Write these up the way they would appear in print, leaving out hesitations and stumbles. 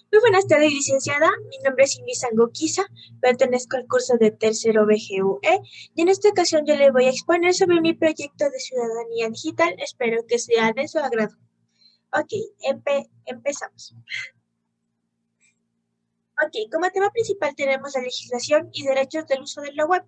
Muy buenas tardes, licenciada. Mi nombre es Inés Angoquiza, pertenezco al curso de tercero BGUE y en esta ocasión yo le voy a exponer sobre mi proyecto de ciudadanía digital. Espero que sea de su agrado. Ok, empezamos. Ok, como tema principal tenemos la legislación y derechos del uso de la web.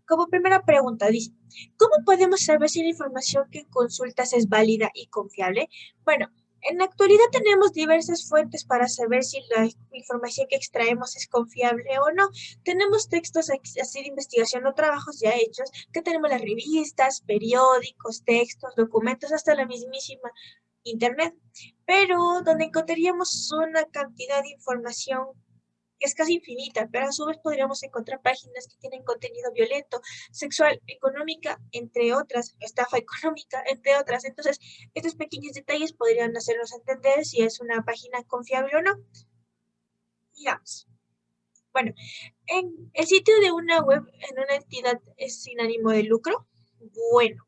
Como primera pregunta, dice, ¿cómo podemos saber si la información que consultas es válida y confiable? Bueno, en la actualidad tenemos diversas fuentes para saber si la información que extraemos es confiable o no. Tenemos textos así de investigación o trabajos ya hechos, que tenemos las revistas, periódicos, textos, documentos, hasta la mismísima Internet, pero donde encontraríamos una cantidad de información que es casi infinita, pero a su vez podríamos encontrar páginas que tienen contenido violento, sexual, económica, entre otras, estafa económica, entre otras. Entonces, estos pequeños detalles podrían hacernos entender si es una página confiable o no. Digamos. Bueno, en el sitio de una web en una entidad es sin ánimo de lucro. Bueno,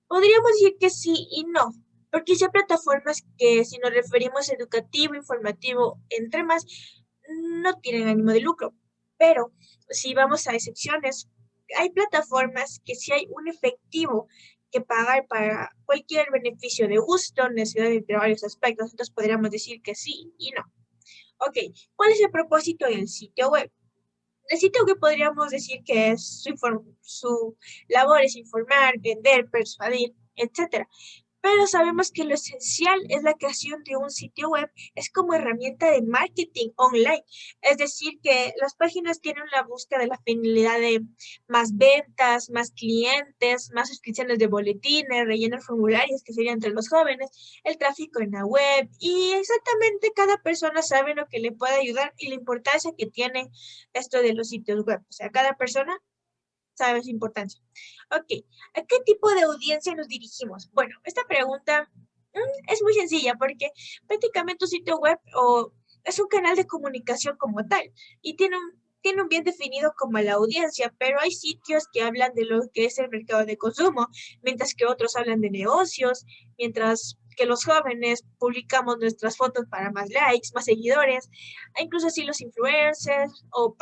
podríamos decir que sí y no, porque hay plataformas que si nos referimos a educativo, informativo, entre más, no tienen ánimo de lucro. Pero si vamos a excepciones, hay plataformas que sí hay un efectivo que pagar para cualquier beneficio de gusto, necesidad entre varios aspectos, entonces podríamos decir que sí y no. Ok, ¿cuál es el propósito del sitio web? El sitio web podríamos decir que es su labor es informar, vender, persuadir, etcétera. Pero sabemos que lo esencial es la creación de un sitio web, es como herramienta de marketing online. Es decir, que las páginas tienen la búsqueda de la finalidad de más ventas, más clientes, más suscripciones de boletines, rellenar formularios, que sería entre los jóvenes, el tráfico en la web, y exactamente cada persona sabe lo que le puede ayudar y la importancia que tiene esto de los sitios web. O sea, cada persona sabe su importancia. Ok, ¿a qué tipo de audiencia nos dirigimos? Bueno, esta pregunta es muy sencilla porque prácticamente un sitio web o es un canal de comunicación como tal y tiene un bien definido como la audiencia, pero hay sitios que hablan de lo que es el mercado de consumo, mientras que otros hablan de negocios, mientras que los jóvenes publicamos nuestras fotos para más likes, más seguidores, e incluso así los influencers o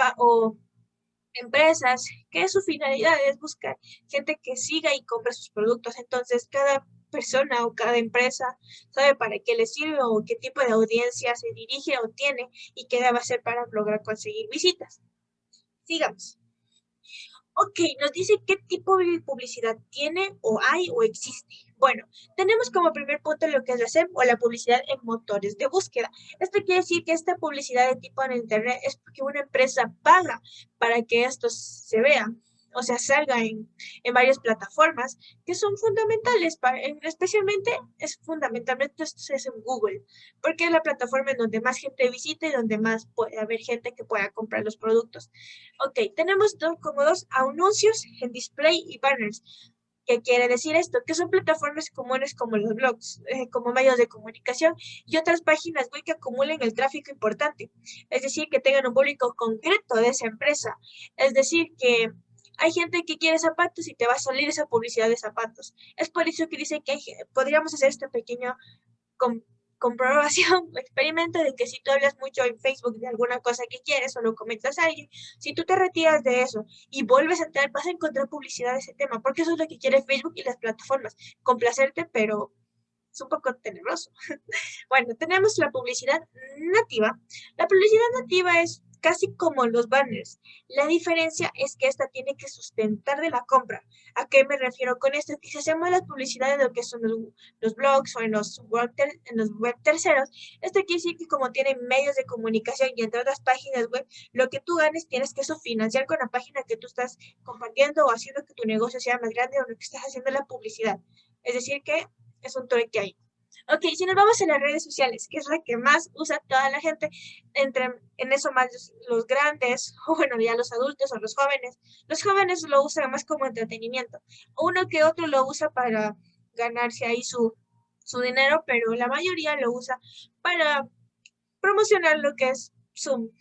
empresas que su finalidad es buscar gente que siga y compre sus productos. Entonces, cada persona o cada empresa sabe para qué le sirve o qué tipo de audiencia se dirige o tiene y qué debe hacer para lograr conseguir visitas. Sigamos. Ok, nos dice qué tipo de publicidad tiene o hay o existe. Bueno, tenemos como primer punto lo que es la SEM o la publicidad en motores de búsqueda. Esto quiere decir que esta publicidad de tipo en Internet es porque una empresa paga para que esto se vea, o sea, salga en varias plataformas que son fundamentales, especialmente es fundamentalmente esto es en Google, porque es la plataforma en donde más gente visita y donde más puede haber gente que pueda comprar los productos. Ok, tenemos como dos anuncios en display y banners. ¿Qué quiere decir esto? Que son plataformas comunes como los blogs, como medios de comunicación y otras páginas web que acumulen el tráfico importante. Es decir, que tengan un público concreto de esa empresa. Es decir, que hay gente que quiere zapatos y te va a salir esa publicidad de zapatos. Es por eso que dicen que podríamos hacer este pequeño com- comprobación o experimento de que si tú hablas mucho en Facebook de alguna cosa que quieres o lo comentas a alguien, si tú te retiras de eso y vuelves a entrar, vas a encontrar publicidad de ese tema, porque eso es lo que quiere Facebook y las plataformas, complacerte, pero es un poco tenebroso. Bueno, tenemos la publicidad nativa. La publicidad nativa es casi como los banners. La diferencia es que esta tiene que sustentar de la compra. ¿A qué me refiero con esto? Que si hacemos las publicidades de lo que son los blogs o en los web terceros, esto quiere decir que como tienen medios de comunicación y entre otras páginas web, lo que tú ganes tienes que financiar con la página que tú estás compartiendo o haciendo que tu negocio sea más grande o lo que estás haciendo la publicidad. Es decir, que es un trueque ahí. Ok, si nos vamos a las redes sociales, que es la que más usa toda la gente, en eso más los grandes, o bueno, ya los adultos o los jóvenes lo usan más como entretenimiento. Uno que otro lo usa para ganarse ahí su dinero, pero la mayoría lo usa para promocionar lo que es su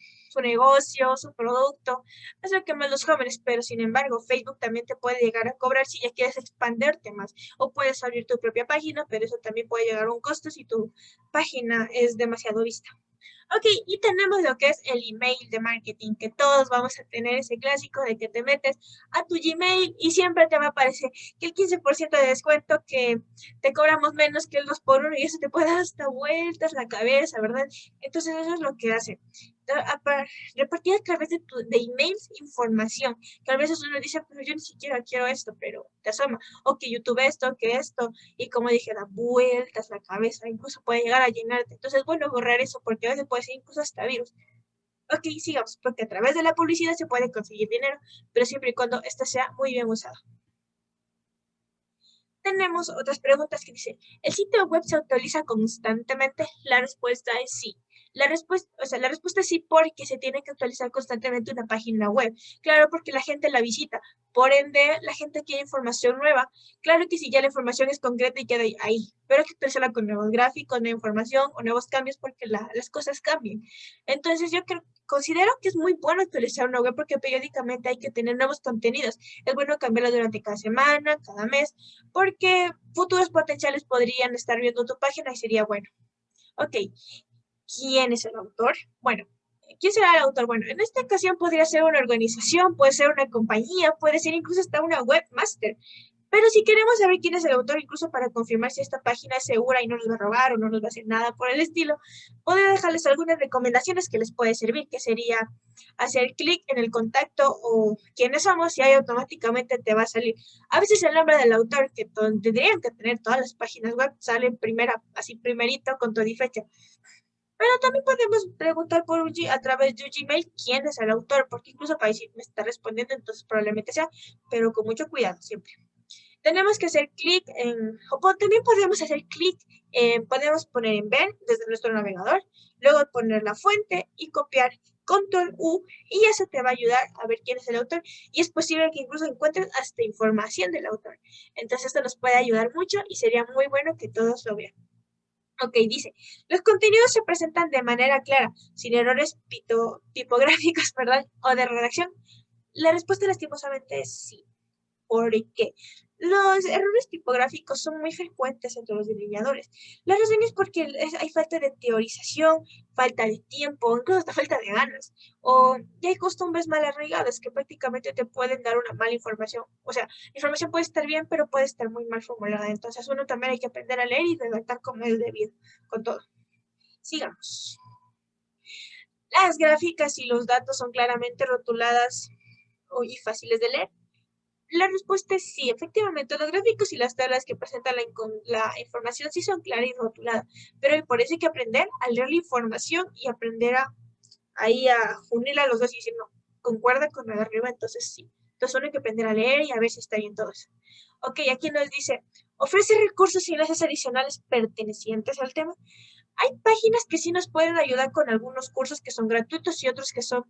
negocio, su producto, es lo que más los jóvenes, pero sin embargo, Facebook también te puede llegar a cobrar si ya quieres expanderte más, o puedes abrir tu propia página, pero eso también puede llegar a un costo si tu página es demasiado vista. Ok, y tenemos lo que es el email de marketing, que todos vamos a tener ese clásico de que te metes a tu Gmail y siempre te va a aparecer que el 15% de descuento, que te cobramos menos que el 2 por 1 y eso te puede dar hasta vueltas la cabeza, ¿verdad? Entonces eso es lo que hace. Repartir a través de emails información, que a veces uno dice, pero yo ni siquiera quiero esto, pero te asoma, o que YouTube esto, que esto, y como dije, da vueltas la cabeza, incluso puede llegar a llenarte. Entonces es bueno borrar eso porque a veces puede ser incluso hasta virus. Ok, sigamos, porque a través de la publicidad se puede conseguir dinero, pero siempre y cuando esta sea muy bien usada. Tenemos otras preguntas que dicen, ¿el sitio web se actualiza constantemente? La respuesta es sí. La respuesta es sí porque se tiene que actualizar constantemente una página web. Claro, porque la gente la visita. Por ende, la gente quiere información nueva. Claro que si ya la información es concreta y queda ahí, pero hay que actualizarla con nuevos gráficos, nueva información o nuevos cambios porque las cosas cambian. Entonces, considero que es muy bueno actualizar una web porque periódicamente hay que tener nuevos contenidos. Es bueno cambiarla durante cada semana, cada mes porque futuros potenciales podrían estar viendo tu página y sería bueno. Ok, ¿quién es el autor? Bueno, ¿quién será el autor? Bueno, en esta ocasión podría ser una organización, puede ser una compañía, puede ser incluso hasta una webmaster. Pero si queremos saber quién es el autor, incluso para confirmar si esta página es segura y no nos va a robar o no nos va a hacer nada por el estilo, puedo dejarles algunas recomendaciones que les puede servir, que sería hacer clic en el contacto o quiénes somos y ahí automáticamente te va a salir. A veces el nombre del autor, que tendrían que tener todas las páginas web, sale primera, así primerito con todo y fecha. Pero también podemos preguntar a través de Gmail quién es el autor, porque incluso para decir me está respondiendo, entonces probablemente sea, pero con mucho cuidado siempre. Tenemos que hacer clic en, también podemos hacer clic podemos poner en ver desde nuestro navegador, luego poner la fuente y copiar Control U y eso te va a ayudar a ver quién es el autor y es posible que incluso encuentres hasta información del autor. Entonces esto nos puede ayudar mucho y sería muy bueno que todos lo vean. Ok, dice, los contenidos se presentan de manera clara, sin errores tipográficos, perdón, o de redacción. La respuesta lastimosamente es sí. ¿Por qué? Los errores tipográficos son muy frecuentes entre los diseñadores. La razón es porque hay falta de teorización, falta de tiempo, incluso hasta falta de ganas. O ya hay costumbres mal arraigadas que prácticamente te pueden dar una mala información. O sea, la información puede estar bien, pero puede estar muy mal formulada. Entonces uno también hay que aprender a leer y redactar como es debido, con todo. Sigamos. Las gráficas y los datos son claramente rotuladas y fáciles de leer. La respuesta es sí, efectivamente, los gráficos y las tablas que presentan la información sí son claras y rotuladas, pero por eso hay que aprender a leer la información y aprender ahí a unir a los dos y decir, no, concuerda con el de arriba, entonces sí. Entonces uno hay que aprender a leer y a ver si está bien todo eso. Ok, aquí nos dice, ofrece recursos y enlaces adicionales pertenecientes al tema. Hay páginas que sí nos pueden ayudar con algunos cursos que son gratuitos y otros que son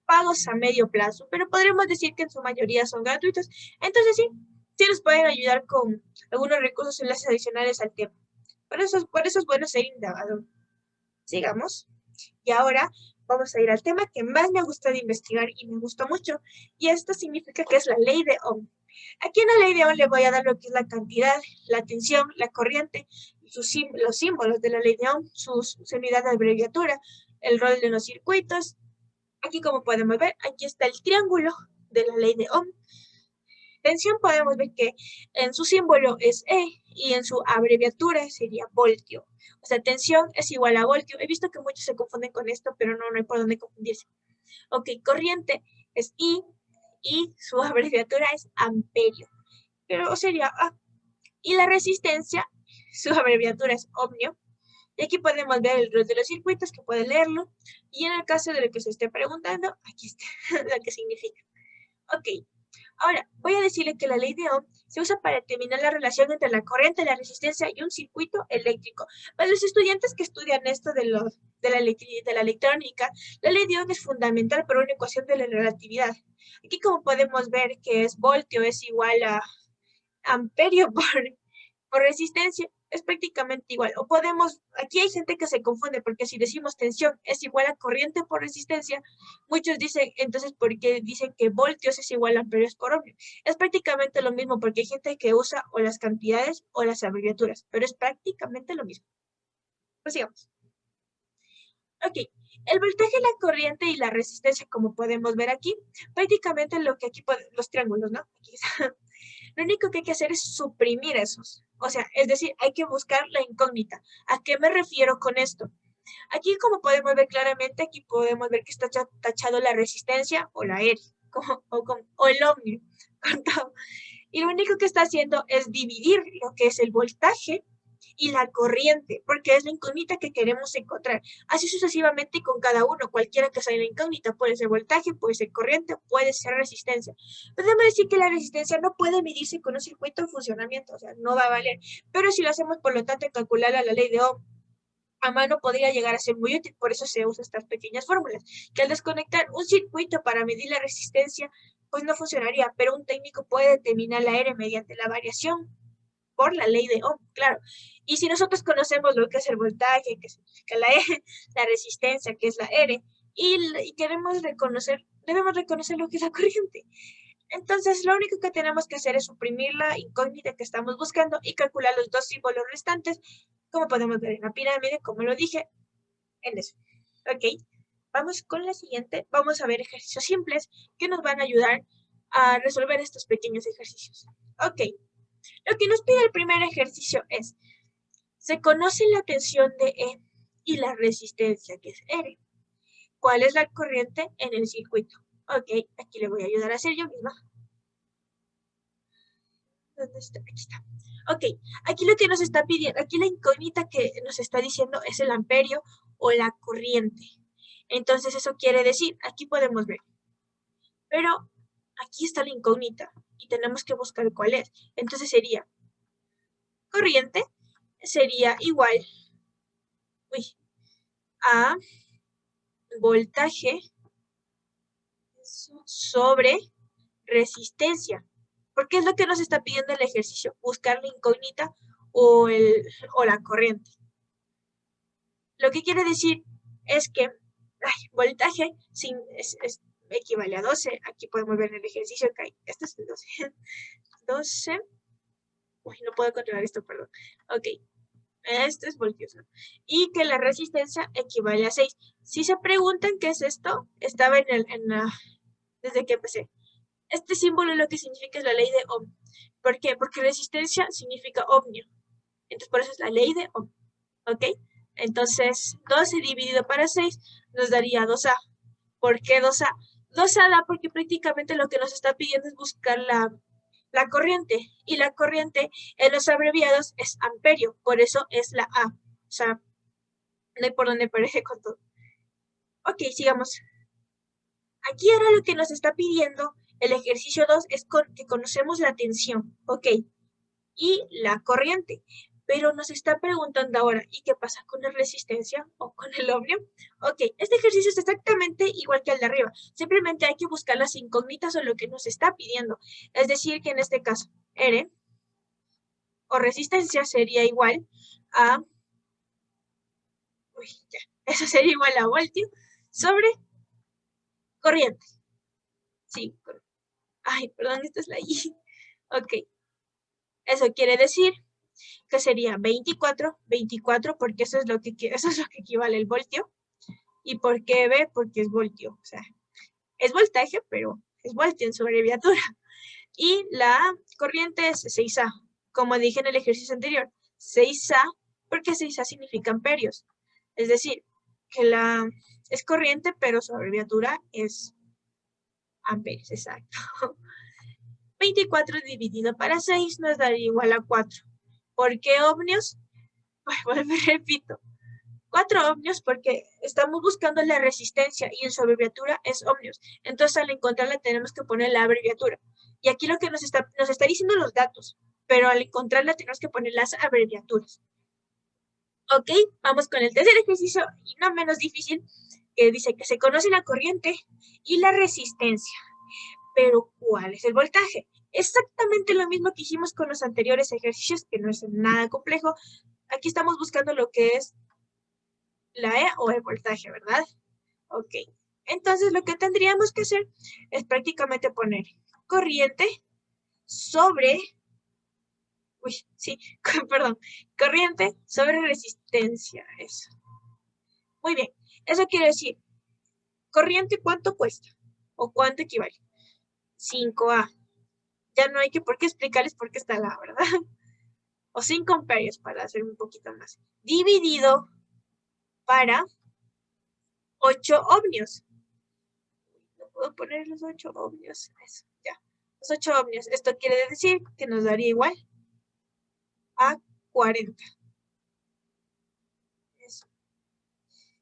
pagos a medio plazo, pero podríamos decir que en su mayoría son gratuitos. Entonces sí nos pueden ayudar con algunos recursos y enlaces adicionales al tema. Por eso es bueno ser indagador. Sigamos. Y ahora vamos a ir al tema que más me gustó de investigar y me gustó mucho, y esto significa que es la ley de Ohm. Aquí en la ley de Ohm le voy a dar lo que es la cantidad, la tensión, la corriente, los símbolos de la ley de Ohm, su unidad de abreviatura, el rol de los circuitos. Aquí como podemos ver, aquí está el triángulo de la ley de Ohm. Tensión podemos ver que en su símbolo es E y en su abreviatura sería voltio. O sea, tensión es igual a voltio. He visto que muchos se confunden con esto, pero no hay por dónde confundirse. Ok, corriente es I y su abreviatura es amperio. Pero sería A. Y la resistencia, su abreviatura es ohmio. Y aquí podemos ver el rol de los circuitos, que puede leerlo. Y en el caso de lo que se esté preguntando, aquí está lo que significa. Ok, ahora voy a decirle que la ley de Ohm se usa para determinar la relación entre la corriente, la resistencia y un circuito eléctrico. Para los estudiantes que estudian esto de la electrónica, la ley de Ohm es fundamental para una ecuación de la relatividad. Aquí como podemos ver que es voltio es igual a amperio por resistencia, es prácticamente igual. O podemos, aquí hay gente que se confunde porque si decimos tensión es igual a corriente por resistencia, muchos dicen, entonces, ¿por qué dicen que voltios es igual a amperios por ohmio? Es prácticamente lo mismo porque hay gente que usa o las cantidades o las abreviaturas, pero es prácticamente lo mismo. Pues sigamos. Ok, el voltaje, la corriente y la resistencia, como podemos ver aquí, prácticamente lo que aquí, los triángulos, ¿no? Aquí está. Lo único que hay que hacer es suprimir esos. O sea, es decir, hay que buscar la incógnita. ¿A qué me refiero con esto? Aquí, como podemos ver claramente, aquí podemos ver que está tachado la resistencia o la R, o el ohmio, con todo. Y lo único que está haciendo es dividir lo que es el voltaje y la corriente, porque es la incógnita que queremos encontrar. Así sucesivamente con cada uno, cualquiera que sea la incógnita, puede ser voltaje, puede ser corriente, puede ser resistencia. Podemos decir que la resistencia no puede medirse con un circuito en funcionamiento, o sea, no va a valer. Pero si lo hacemos, por lo tanto, calcular a la ley de Ohm a mano podría llegar a ser muy útil, por eso se usan estas pequeñas fórmulas, que al desconectar un circuito para medir la resistencia, pues no funcionaría, pero un técnico puede determinar la R mediante la variación por la ley de Ohm, claro. Y si nosotros conocemos lo que es el voltaje, que significa la E, la resistencia, que es la R, y queremos reconocer, debemos reconocer lo que es la corriente. Entonces, lo único que tenemos que hacer es suprimir la incógnita que estamos buscando y calcular los dos símbolos restantes, como podemos ver en la pirámide, como lo dije, en eso. Ok, vamos con la siguiente. Vamos a ver ejercicios simples que nos van a ayudar a resolver estos pequeños ejercicios. Ok, lo que nos pide el primer ejercicio es, se conoce la tensión de E y la resistencia, que es R. ¿Cuál es la corriente en el circuito? Ok, aquí le voy a ayudar a hacer yo misma. ¿Dónde está? Aquí está. Ok, aquí lo que nos está pidiendo, aquí la incógnita que nos está diciendo es el amperio o la corriente. Entonces eso quiere decir, aquí podemos ver, pero aquí está la incógnita y tenemos que buscar cuál es. Entonces sería corriente, sería igual a voltaje sobre resistencia. Porque es lo que nos está pidiendo el ejercicio, buscar la incógnita o la corriente. Lo que quiere decir es que voltaje equivale a 12. Aquí podemos ver en el ejercicio que hay. Este es el 12. 12. Uy, no puedo controlar esto, perdón. Ok. Este es voltios, ¿no? Y que la resistencia equivale a 6. Si se preguntan qué es esto, estaba desde que empecé. Este símbolo lo que significa es la ley de Ohm. ¿Por qué? Porque resistencia significa ohmio. Entonces, por eso es la ley de Ohm. ¿Ok? Entonces, 12 dividido para 6 nos daría 2A. ¿Por qué 2A? 2A da porque prácticamente lo que nos está pidiendo es buscar la corriente. Y la corriente en los abreviados es amperio. Por eso es la A. O sea, no hay por dónde perderse con todo. Ok, sigamos. Aquí ahora lo que nos está pidiendo el ejercicio 2 es que conocemos la tensión. Ok. Y la corriente. Pero nos está preguntando ahora, ¿y qué pasa con la resistencia o con el ohmio? Ok, este ejercicio es exactamente igual que el de arriba. Simplemente hay que buscar las incógnitas o lo que nos está pidiendo. Es decir, que en este caso, R o resistencia sería igual a, eso sería igual a voltio sobre corriente. Sí, ay, perdón, esta es la I. Ok, eso quiere decir que sería 24 porque eso es lo que equivale el voltio. ¿Y por qué B? Porque es voltio. O sea, es voltaje, pero es voltio en su abreviatura. Y la corriente es 6A. Como dije en el ejercicio anterior, 6A, porque 6A significa amperios. Es decir, que es corriente, pero su abreviatura es amperios, exacto. 24 dividido para 6 nos daría igual a 4. ¿Por qué ohmios? Pues me repito, 4 ohmios porque estamos buscando la resistencia y en su abreviatura es ohmios. Entonces al encontrarla tenemos que poner la abreviatura. Y aquí lo que nos está diciendo los datos, pero al encontrarla tenemos que poner las abreviaturas. Ok, vamos con el tercer ejercicio y no menos difícil, que dice que se conoce la corriente y la resistencia. Pero ¿cuál es el voltaje? Exactamente lo mismo que hicimos con los anteriores ejercicios, que no es nada complejo. Aquí estamos buscando lo que es la E o el voltaje, ¿verdad? Ok. Entonces lo que tendríamos que hacer es prácticamente poner corriente sobre, sí, perdón, corriente sobre resistencia. Eso. Muy bien. Eso quiere decir, corriente, ¿cuánto cuesta? ¿O cuánto equivale? 5A. Ya no hay que por qué explicarles por qué está la, ¿verdad? O 5 amperios para hacer un poquito más. Dividido para 8 ohmios. No puedo poner los 8 ohmios. Eso, ya. Los 8 ohmios. Esto quiere decir que nos daría igual a 40. Eso.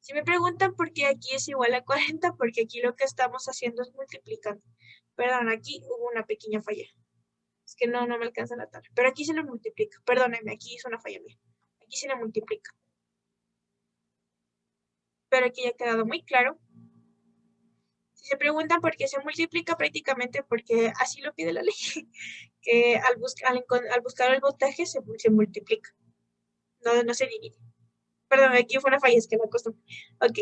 Si me preguntan por qué aquí es igual a 40, porque aquí lo que estamos haciendo es multiplicando. Perdón, aquí hubo una pequeña falla. Es que no me alcanza la tabla. Pero aquí se lo multiplica. Perdónenme, aquí es una falla mía. Aquí se lo multiplica. Pero aquí ya ha quedado muy claro. Si se preguntan por qué se multiplica, prácticamente porque así lo pide la ley. Que al buscar el voltaje se multiplica. No se divide. Perdón, aquí fue una falla, es que la costumbre. Ok,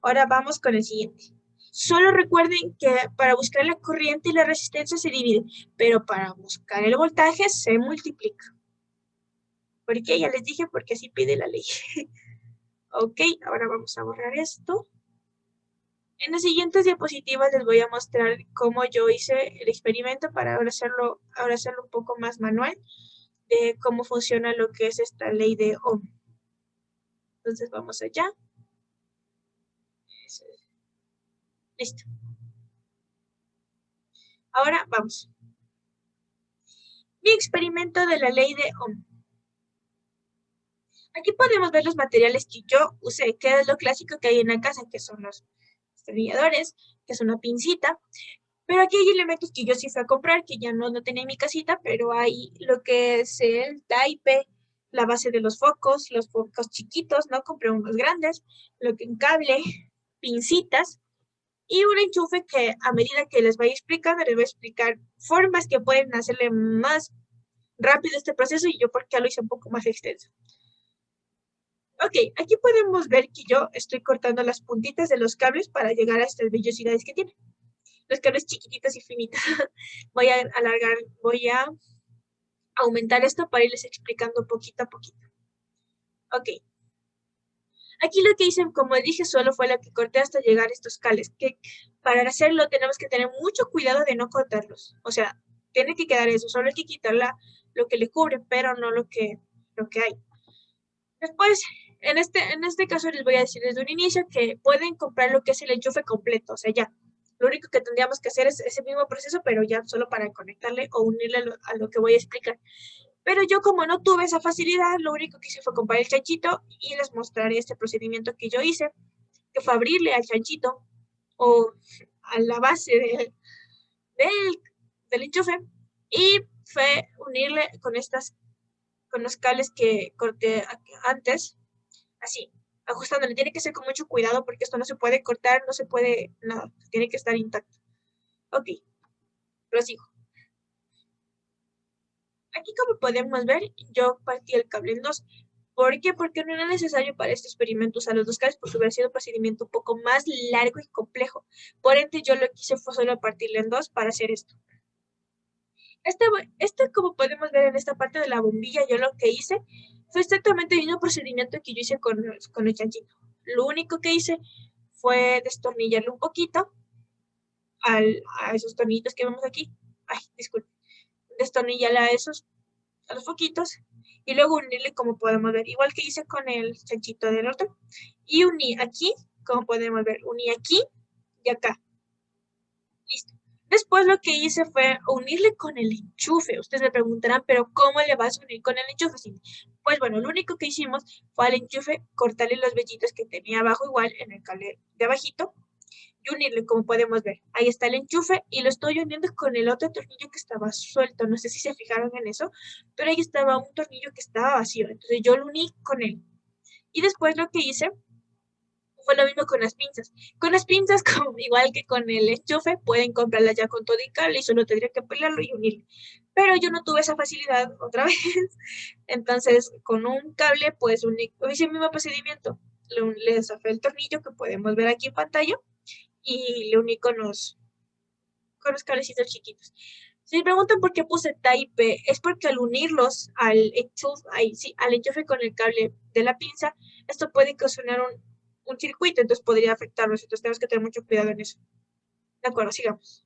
ahora vamos con el siguiente. Solo recuerden que para buscar la corriente y la resistencia se divide, pero para buscar el voltaje se multiplica. ¿Por qué? Ya les dije porque así pide la ley. Ok, ahora vamos a borrar esto. En las siguientes diapositivas les voy a mostrar cómo yo hice el experimento para ahora hacerlo un poco más manual de cómo funciona lo que es esta ley de Ohm. Entonces vamos allá. Listo. Ahora vamos. Mi experimento de la ley de Ohm. Aquí podemos ver los materiales que yo usé, que es lo clásico que hay en la casa, que son los destornilladores, que es una pincita. Pero aquí hay elementos que yo sí fui a comprar, que ya no tenía en mi casita, pero hay lo que es el taipe, la base de los focos chiquitos, ¿no? Compré unos grandes, lo que un cable, pincitas y un enchufe que a medida que les vaya explicando, les voy a explicar formas que pueden hacerle más rápido este proceso y yo porque lo hice un poco más extenso. Ok, aquí podemos ver que yo estoy cortando las puntitas de los cables para llegar a estas vellosidades que tiene. Los cables chiquititos y finitos. Voy a alargar, voy a aumentar esto para irles explicando poquito a poquito. Ok. Aquí lo que hice, como dije, solo fue lo que corté hasta llegar a estos cables, que para hacerlo tenemos que tener mucho cuidado de no cortarlos. O sea, tiene que quedar eso, solo hay que quitar lo que le cubre, pero no lo que hay. Después, en este caso les voy a decir desde un inicio que pueden comprar lo que es el enchufe completo, o sea, ya. Lo único que tendríamos que hacer es ese mismo proceso, pero ya solo para conectarle o unirle a lo que voy a explicar. Pero yo como no tuve esa facilidad, lo único que hice fue comprar el chanchito y les mostraré este procedimiento que yo hice, que fue abrirle al chanchito o a la base del enchufe y fue unirle con los cables que corté antes, así, ajustándole. Tiene que ser con mucho cuidado porque esto no se puede cortar, no se puede, nada, tiene que estar intacto. Ok, prosigo. Aquí como podemos ver, yo partí el cable en dos. ¿Por qué? Porque no era necesario para este experimento usar los dos cables, porque hubiera sido un procedimiento un poco más largo y complejo. Por ende, yo lo que hice fue solo partirlo en dos para hacer esto. Como podemos ver en esta parte de la bombilla, yo lo que hice fue exactamente el mismo procedimiento que yo hice con el chanchito. Lo único que hice fue destornillarle un poquito a esos tornillitos que vemos aquí. Ay, disculpe. Destornillarle a los foquitos y luego unirle como podemos ver, igual que hice con el chanchito del otro. Y uní aquí, como podemos ver, uní aquí y acá. Listo. Después lo que hice fue unirle con el enchufe. Ustedes me preguntarán, pero ¿cómo le vas a unir con el enchufe? Pues bueno, lo único que hicimos fue al enchufe cortarle los vellitos que tenía abajo igual en el cable de abajito y unirle, como podemos ver. Ahí está el enchufe y lo estoy uniendo con el otro tornillo que estaba suelto. No sé si se fijaron en eso, pero ahí estaba un tornillo que estaba vacío. Entonces yo lo uní con él. Y después lo que hice fue lo mismo con las pinzas. Con las pinzas, como, igual que con el enchufe, pueden comprarlas ya con todo y cable y solo tendría que pelarlo y unirlo. Pero yo no tuve esa facilidad otra vez. Entonces, con un cable, pues hice el mismo procedimiento. Le desafé el tornillo que podemos ver aquí en pantalla y le uní con los cablecitos chiquitos. Si me preguntan por qué puse Type, es porque al unirlos al enchufe con el cable de la pinza, esto puede ocasionar un circuito, entonces podría afectarnos. Entonces tenemos que tener mucho cuidado en eso. De acuerdo, sigamos.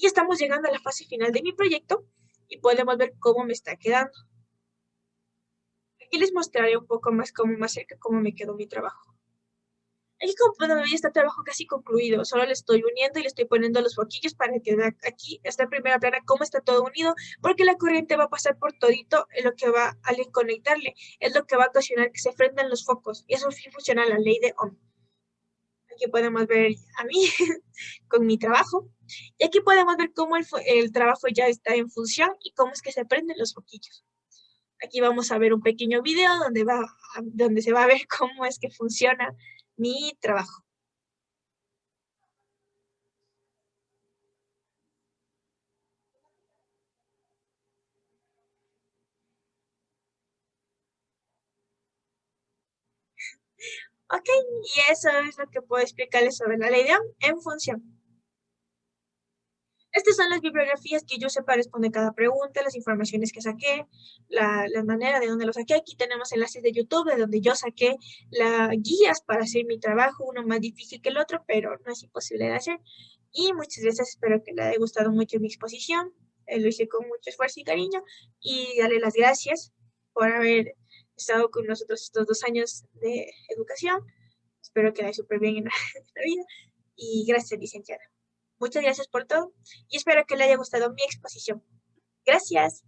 Y estamos llegando a la fase final de mi proyecto y podemos ver cómo me está quedando. Aquí les mostraré un poco más más cerca cómo me quedó mi trabajo. Aquí como pueden ver ya está el trabajo casi concluido, solo le estoy uniendo y le estoy poniendo los foquillos para que vean aquí está en primera plana cómo está todo unido, porque la corriente va a pasar por todito en lo que va al conectarle, es lo que va a ocasionar que se prendan los focos, y eso sí funciona la ley de Ohm. Aquí podemos ver a mí con mi trabajo, y aquí podemos ver cómo el trabajo ya está en función y cómo es que se prenden los foquillos. Aquí vamos a ver un pequeño video donde se va a ver cómo es que funciona mi trabajo. Ok, y eso es lo que puedo explicarles sobre la ley de Ohm en función. Estas son las bibliografías que yo usé para responder cada pregunta, las informaciones que saqué, la manera de donde lo saqué. Aquí tenemos enlaces de YouTube de donde yo saqué las guías para hacer mi trabajo, uno más difícil que el otro, pero no es imposible de hacer. Y muchas gracias, espero que les haya gustado mucho mi exposición. Lo hice con mucho esfuerzo y cariño. Y darle las gracias por haber estado con nosotros estos 2 años de educación. Espero que la haya súper bien en la vida. Y gracias, licenciada. Muchas gracias por todo y espero que le haya gustado mi exposición. Gracias.